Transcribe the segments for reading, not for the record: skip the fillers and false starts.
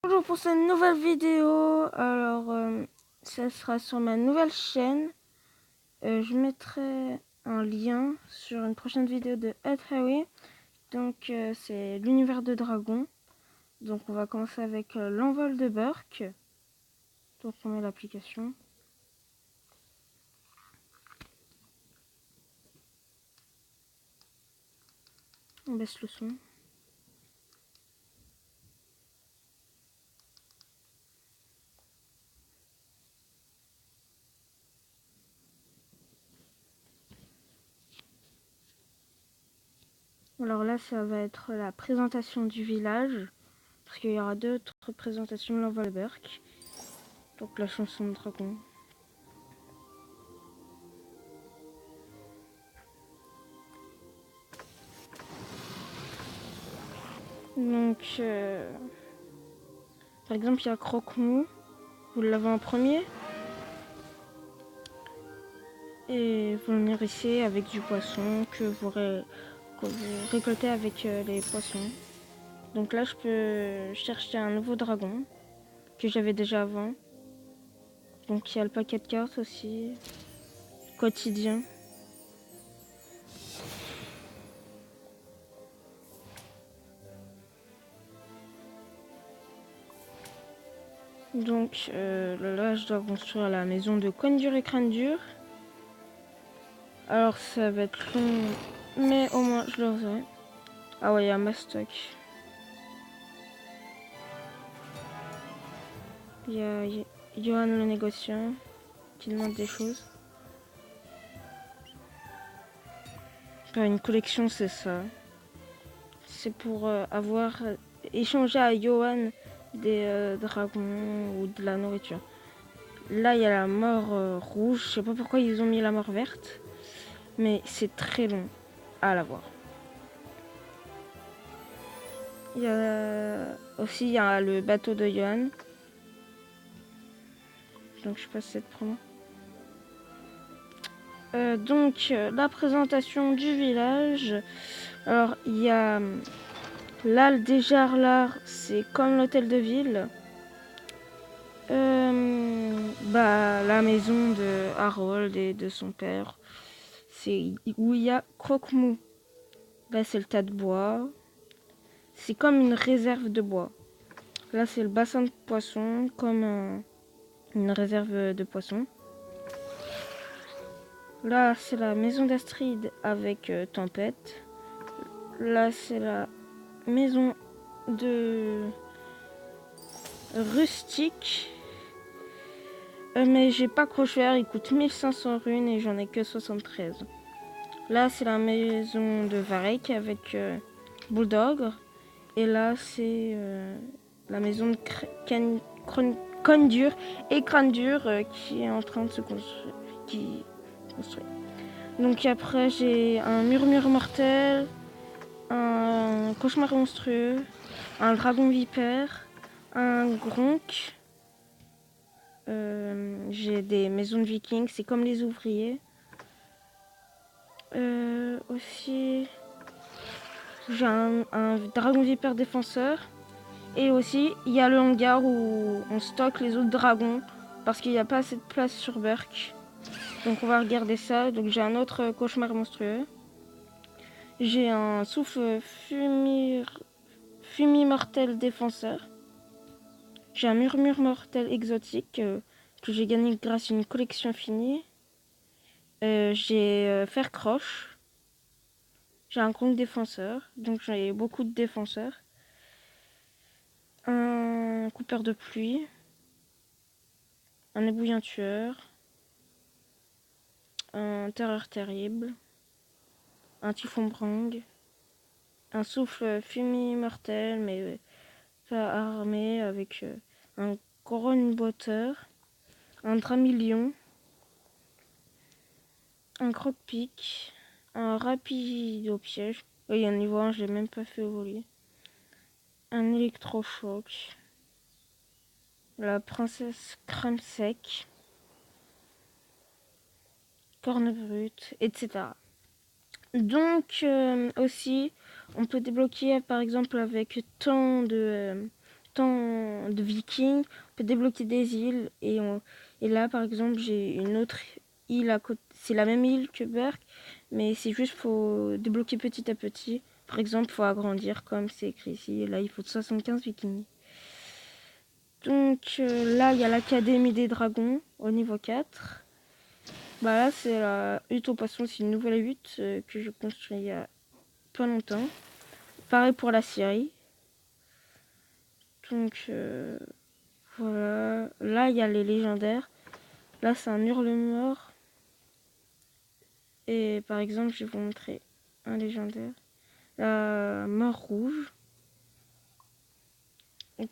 Bonjour pour cette nouvelle vidéo. Alors, ça sera sur ma nouvelle chaîne. Je mettrai un lien sur une prochaine vidéo de Ed Harry. Donc, c'est l'univers de Dragon. Donc, on va commencer avec l'envol de Burke. Donc, on met l'application. On baisse le son. Alors là, ça va être la présentation du village. Parce qu'il y aura d'autres présentations de l'envol de Burke. Donc, la chanson de Dragon. Donc, par exemple, il y a Croque-Mou. Vous l'avez en premier. Et vous le nourrissez avec du poisson que vous récoltez avec les poissons. Donc là, je peux chercher un nouveau dragon que j'avais déjà avant. Donc il y a le paquet de cartes aussi. Quotidien. Donc là, je dois construire la maison de Coin dur et Crâne dur. Alors ça va être long, mais au moins je le ferai. Ah ouais, il y a Mastoc. Il y a Johan le négociant qui demande des choses. Enfin, une collection, c'est ça. C'est pour avoir échangé à Johan des dragons ou de la nourriture. Là, il y a la mort rouge. Je sais pas pourquoi ils ont mis la mort verte. Mais c'est très long à la voir. Il y a aussi il y a le bateau de Johan. Donc je passe cette promo. Donc la présentation du village. Alors il y a là des Jarlars, c'est comme l'hôtel de ville. La maison de Harold et de son père, c'est où il y a Croque-Mou. Là, c'est le tas de bois. C'est comme une réserve de bois. Là, c'est le bassin de poissons, comme une réserve de poissons. Là, c'est la maison d'Astrid avec Tempête. Là, c'est la maison de Rustique. Mais j'ai pas Crocheur, il coûte 1500 runes et j'en ai que 73. Là, c'est la maison de Varek avec Bulldog. Et là, c'est la maison de Cogne dur et Crâne dur qui est en train de se construire. Donc après, j'ai un murmure mortel, un cauchemar monstrueux, un dragon vipère, un gronk. J'ai des maisons de vikings, c'est comme les ouvriers. Aussi, j'ai un dragon vipère défenseur. Et aussi, il y a le hangar où on stocke les autres dragons. Parce qu'il n'y a pas assez de place sur Burke. Donc on va regarder ça. Donc j'ai un autre cauchemar monstrueux. J'ai un souffle fumi mortel défenseur. J'ai un murmure mortel exotique que j'ai gagné grâce à une collection finie. J'ai fer croche. J'ai un compte défenseur. Donc j'ai beaucoup de défenseurs. Un coupeur de pluie. Un ébouillant tueur. Un terreur terrible. Un typhon brang. Un souffle fumé mortel mais pas armé avec un couronne botteur. Un dramillion. Un croque-pique. Un rapido-piège. Oui, il y a un niveau 1, je l'ai même pas fait évoluer. Un électrochoc. La princesse crème sec. Corne brute, etc. Donc aussi, on peut débloquer par exemple avec tant temps de viking, on peut débloquer des îles. Et là, par exemple, j'ai une autre île à côté. C'est la même île que Burk, mais c'est juste faut débloquer petit à petit. Par exemple, faut agrandir comme c'est écrit ici. Et là, il faut 75 vikings. Donc là, il y a l'Académie des Dragons au niveau 4. Bah là, c'est la hutte aux poissons. C'est une nouvelle hutte que je construis il y a pas longtemps. Pareil pour la Syrie. Donc voilà. Là, il y a les légendaires. Là, c'est un hurle-mort. Et par exemple, je vais vous montrer un légendaire. La mort rouge.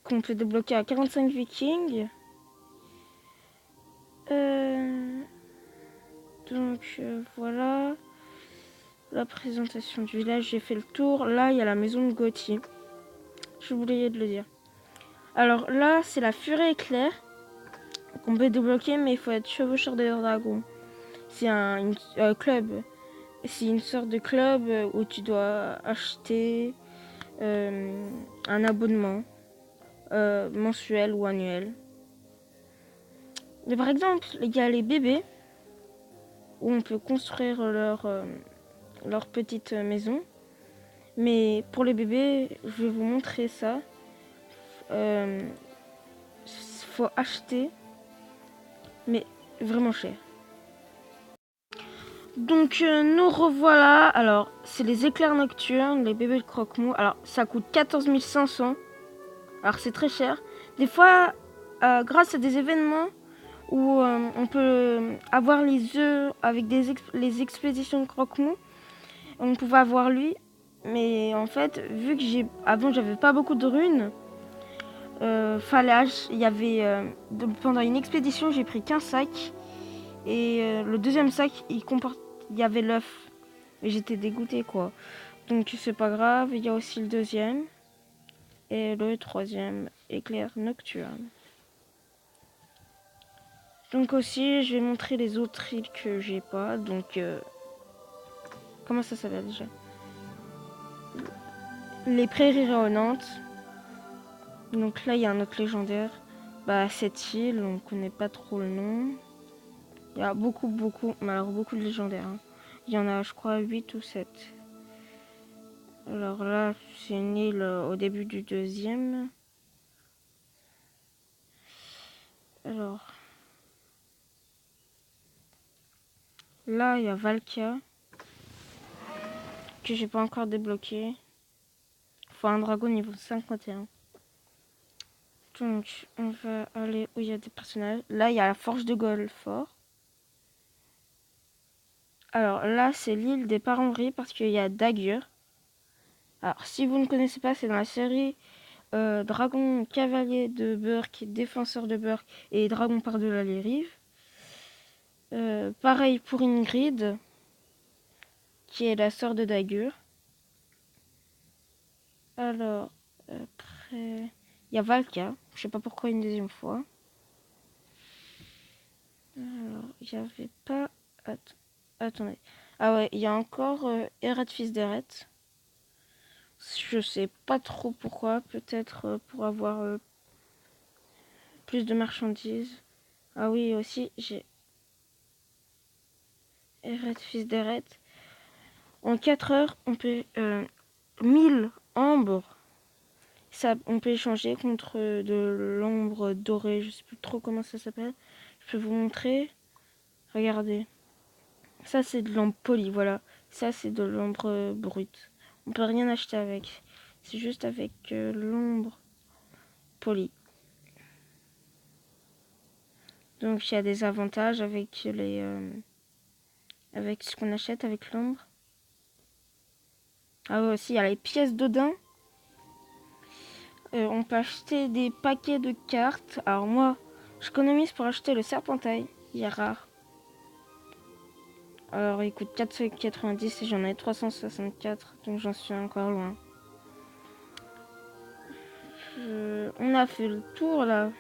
Qu'on peut débloquer à 45 vikings. Donc voilà. La présentation du village, j'ai fait le tour. Là, il y a la maison de Gauthier. J'ai oublié de le dire. Alors là, c'est la Furie éclair qu'on peut débloquer, mais il faut être chevaucheur de dragon. C'est un club. C'est une sorte de club où tu dois acheter un abonnement mensuel ou annuel. Mais par exemple, il y a les bébés où on peut construire leur petite maison. Mais pour les bébés, je vais vous montrer ça. Faut acheter, mais vraiment cher. Donc nous revoilà. Alors c'est les éclairs nocturnes, les bébés de croque-mou. Alors ça coûte 14 500. Alors c'est très cher. Des fois, grâce à des événements où on peut avoir les œufs avec les expéditions de croque-mou, on pouvait avoir lui. Mais en fait, vu que avant j'avais pas beaucoup de runes, il y avait pendant une expédition, j'ai pris qu'un sac. Et le deuxième sac, il y avait l'œuf. Et j'étais dégoûtée, quoi. Donc c'est pas grave. Il y a aussi le deuxième. Et le troisième, éclair nocturne. Donc aussi, je vais montrer les autres îles que j'ai pas. Donc, comment ça s'appelle déjà? Les prairies rayonnantes. Donc là, il y a un autre légendaire. Bah, cette île, on connaît pas trop le nom. Il y a beaucoup de légendaires. Hein. Il y en a, je crois, 8 ou 7. Alors là, c'est une île au début du deuxième. Alors, là, il y a Valkia, que j'ai pas encore débloqué. Faut un dragon niveau 51. Donc, on va aller où il y a des personnages. Là, il y a la Forge de Golfort. Alors là, c'est l'île des Parents-Gris parce qu'il y a Dagur. Alors, si vous ne connaissez pas, c'est dans la série Dragon Cavalier de Burk, Défenseur de Burk et Dragon par-delà les rives. Pareil pour Ingrid, qui est la sœur de Dagur. Alors, après, il y a Valka. Je sais pas pourquoi une deuxième fois. Alors, il n'y avait pas... Attendez. Ah ouais, il y a encore Eret fils d'Eret. Je sais pas trop pourquoi. Peut-être pour avoir plus de marchandises. Ah oui, aussi, j'ai Eret fils d'Eret. En 4 heures, on peut 1000 ambre. Ça, on peut échanger contre de l'ombre dorée. Je sais plus trop comment ça s'appelle. Je peux vous montrer. Regardez. Ça, c'est de l'ombre polie, voilà. Ça, c'est de l'ombre brute. On peut rien acheter avec. C'est juste avec l'ombre polie. Donc, il y a des avantages avec avec ce qu'on achète avec l'ombre. Ah oui, aussi, il y a les pièces d'Odin. On peut acheter des paquets de cartes. Alors moi, j'économise pour acheter le serpentail. Il est rare. Alors il coûte 490 et j'en ai 364. Donc j'en suis encore loin. On a fait le tour là.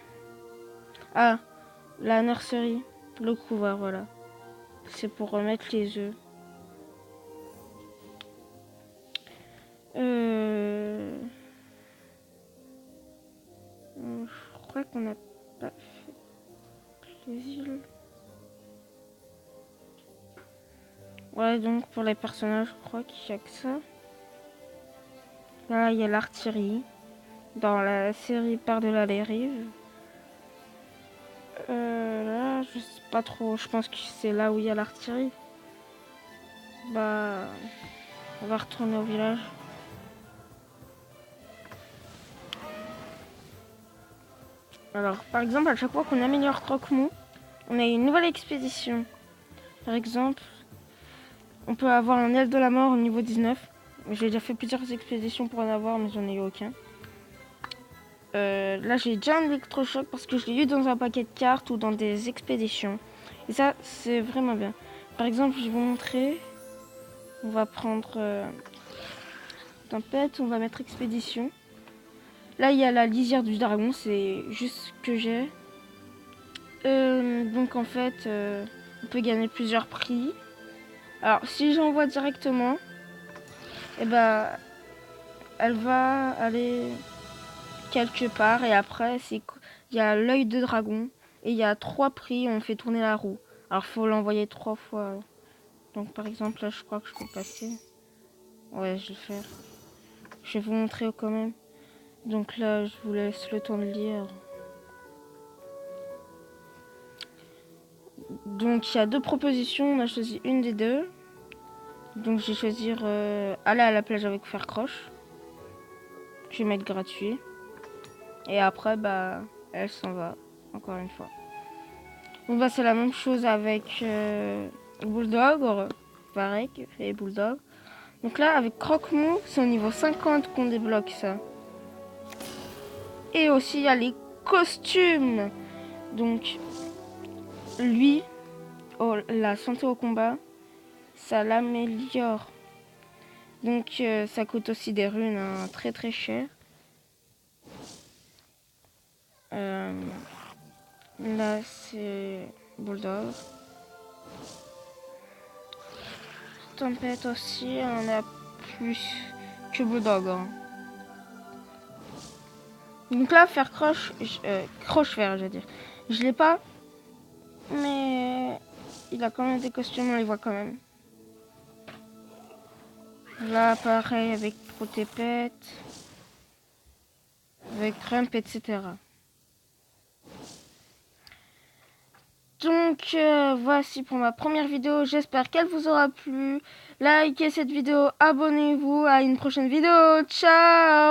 Ah, la nurserie. Le couloir, voilà. C'est pour remettre les œufs. crois qu'on n'a pas fait les îles. Ouais, donc pour les personnages, je crois qu'il n'y a que ça. Là, il y a l'artillerie. Dans la série Par-delà les rives. Là, je sais pas trop. Je pense que c'est là où il y a l'artillerie. Bah, on va retourner au village. Alors, par exemple, à chaque fois qu'on améliore Croque-Mou, on a une nouvelle expédition. Par exemple, on peut avoir un aile de la mort au niveau 19. J'ai déjà fait plusieurs expéditions pour en avoir, mais j'en ai eu aucun. Là, j'ai déjà un électrochoc parce que je l'ai eu dans un paquet de cartes ou dans des expéditions. Et ça, c'est vraiment bien. Par exemple, je vais vous montrer. On va prendre tempête, on va mettre expédition. Là, il y a la lisière du dragon, c'est juste ce que j'ai. Donc en fait, on peut gagner plusieurs prix. Alors, si j'envoie directement, eh ben, elle va aller quelque part. Et après, il y a l'œil de dragon. Et il y a 3 prix, on fait tourner la roue. Alors, il faut l'envoyer 3 fois. Donc, par exemple, là, je crois que je peux passer. Ouais, je vais le faire. Je vais vous montrer quand même. Donc là, je vous laisse le temps de lire. Donc, il y a 2 propositions. On a choisi une des 2. Donc, je vais choisir aller à la plage avec Faire Croche. Je vais mettre gratuit. Et après, bah, elle s'en va. Encore une fois. Donc, bah, c'est la même chose avec Bulldog. Pareil, et Bulldog. Donc là, avec Croque-Mou, c'est au niveau 50 qu'on débloque ça. Et aussi, il y a les costumes. Donc, lui, la santé au combat, ça l'améliore. Donc, ça coûte aussi des runes hein, très très cher. Là, c'est Bulldog. Tempête aussi, on a plus que Bulldog. Hein. Donc là, faire croche-fer, je veux dire. Je l'ai pas, mais il a quand même des costumes, on les voit quand même. Là, pareil avec Protépète, avec Crump, etc. Donc, voici pour ma première vidéo. J'espère qu'elle vous aura plu. Likez cette vidéo, abonnez-vous. À une prochaine vidéo. Ciao!